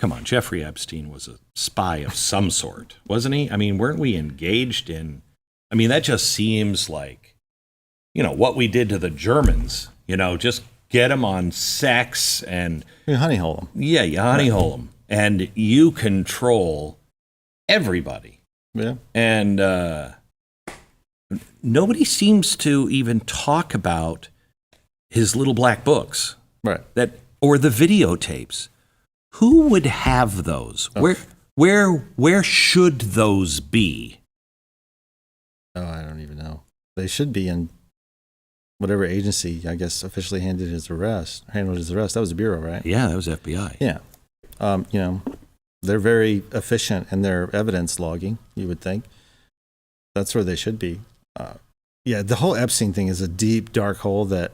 come on, Jeffrey Epstein was a spy of some sort, wasn't he? I mean, weren't we engaged in, I mean, that just seems like, what we did to the Germans, just get them on sex and... You honey hole them. Yeah, you honey hole them. And you control everybody. Yeah. And nobody seems to even talk about his little black books. Right. Or the videotapes. Who would have those? Oh. Where should those be? Oh, I don't even know. They should be in whatever agency, I guess, officially handled his arrest. That was the Bureau, right? Yeah, that was FBI. Yeah. They're very efficient in their evidence logging, you would think. That's where they should be. The whole Epstein thing is a deep, dark hole that,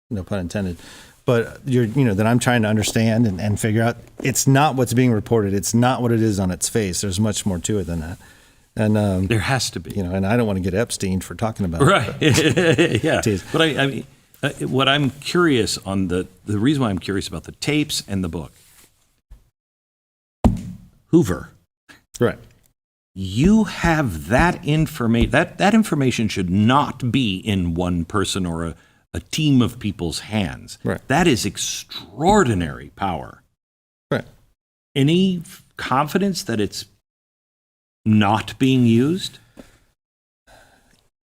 no pun intended, but that I'm trying to understand and figure out. It's not what's being reported. It's not what it is on its face. There's much more to it than that. And there has to be. And I don't want to get Epstein for talking about it. Right. Yeah. Geez. But I mean, what I'm curious on the reason why I'm curious about the tapes and the book. Hoover. Right. You have that information. That information should not be in one person or a team of people's hands. Right. That is extraordinary power. Right. Any confidence that it's not being used?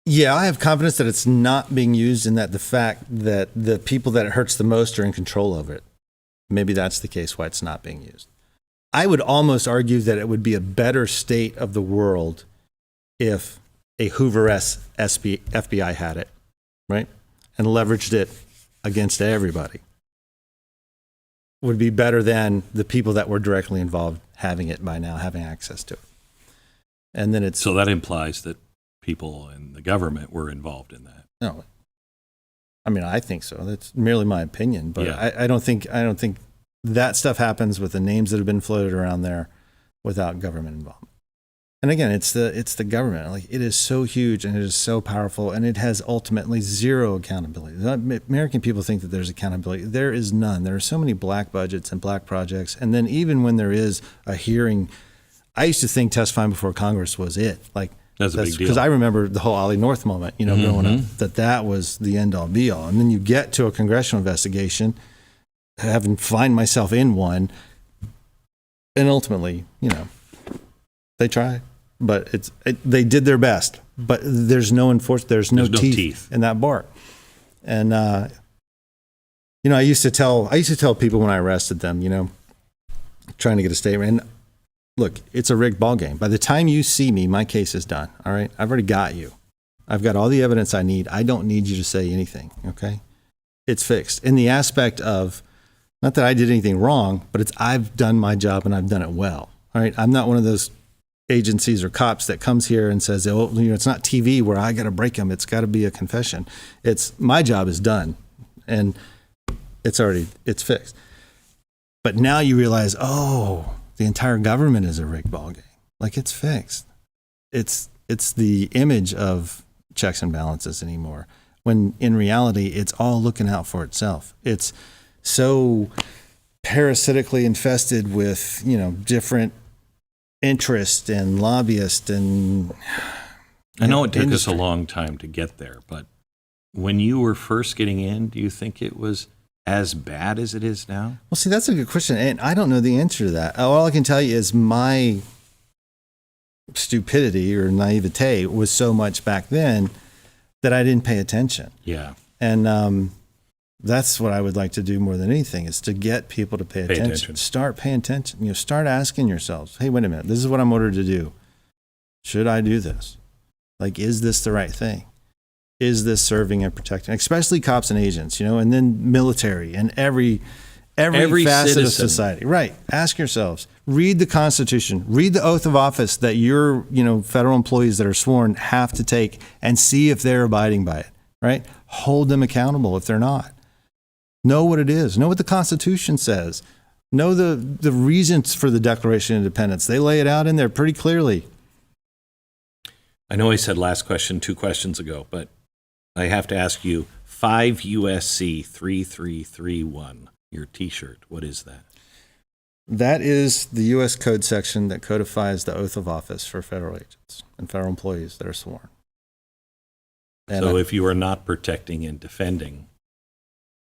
Yeah, I have confidence that it's not being used, and that the fact that the people that it hurts the most are in control of it. Maybe that's the case why it's not being used. I would almost argue that it would be a better state of the world if a Hoover-esque FBI had it, right? And leveraged it against everybody. Would be better than the people that were directly involved having it by now, having access to it. And then So that implies that people in the government were involved in that. No. I mean, I think so. That's merely my opinion, but yeah. I don't think that stuff happens with the names that have been floated around there without government involvement. And again, it's the government. Like, it is so huge and it is so powerful, and it has ultimately zero accountability. American people think that there's accountability. There is none. There are so many black budgets and black projects. And then even when there is a hearing, I used to think testifying before Congress was it. Like, that's a big deal. Because I remember the whole Ollie North moment, growing up, that was the end all be all. And then you get to a congressional investigation, having find myself in one, and ultimately, they try, but they did their best. But there's no enforcement. There's no teeth in that bark. And I used to tell people when I arrested them, trying to get a statement. And look, it's a rigged ball game. By the time you see me, my case is done. All right, I've already got you. I've got all the evidence I need. I don't need you to say anything. Okay, it's fixed. In the aspect of, not that I did anything wrong, but I've done my job and I've done it well. All right, I'm not one of those agencies or cops that comes here and says, it's not TV where I got to break them. It's got to be a confession. It's my job is done, and it's fixed. But now you realize, the entire government is a rigged ball game. Like, it's fixed. It's the image of checks and balances anymore, when in reality it's all looking out for itself. It's so parasitically infested with different interests and lobbyists and I know it took us a long time to get there, but when you were first getting in, do you think it was as bad as it is now? Well, see, that's a good question, and I don't know the answer to that. All I can tell you is my stupidity or naivete was so much back then that I didn't pay attention. Yeah. And that's what I would like to do more than anything, is to get people to pay attention. Start paying attention. Start asking yourselves, hey, wait a minute, this is what I'm ordered to do. Should I do this? Like, is this the right thing? Is this serving and protecting, especially cops and agents, and then military and every facet citizen of society. Right. Ask yourselves, read the Constitution, read the oath of office that your, federal employees that are sworn have to take, and see if they're abiding by it, right? Hold them accountable if they're not. Know what it is. Know what the Constitution says. Know the reasons for the Declaration of Independence. They lay it out in there pretty clearly. I know I said last question 2 questions ago, but I have to ask you, 5 USC 3331, your T-shirt, what is that? That is the U.S. Code section that codifies the oath of office for federal agents and federal employees that are sworn. And So if you are not protecting and defending,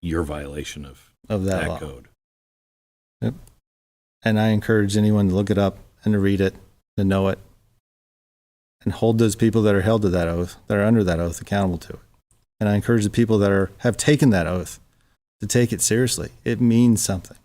you're violation of that law. code. Yep. And I encourage anyone to look it up and to read it, to know it, and hold those people that are held to that oath, that are under that oath, accountable to it. And I encourage the people that have taken that oath to take it seriously. It means something.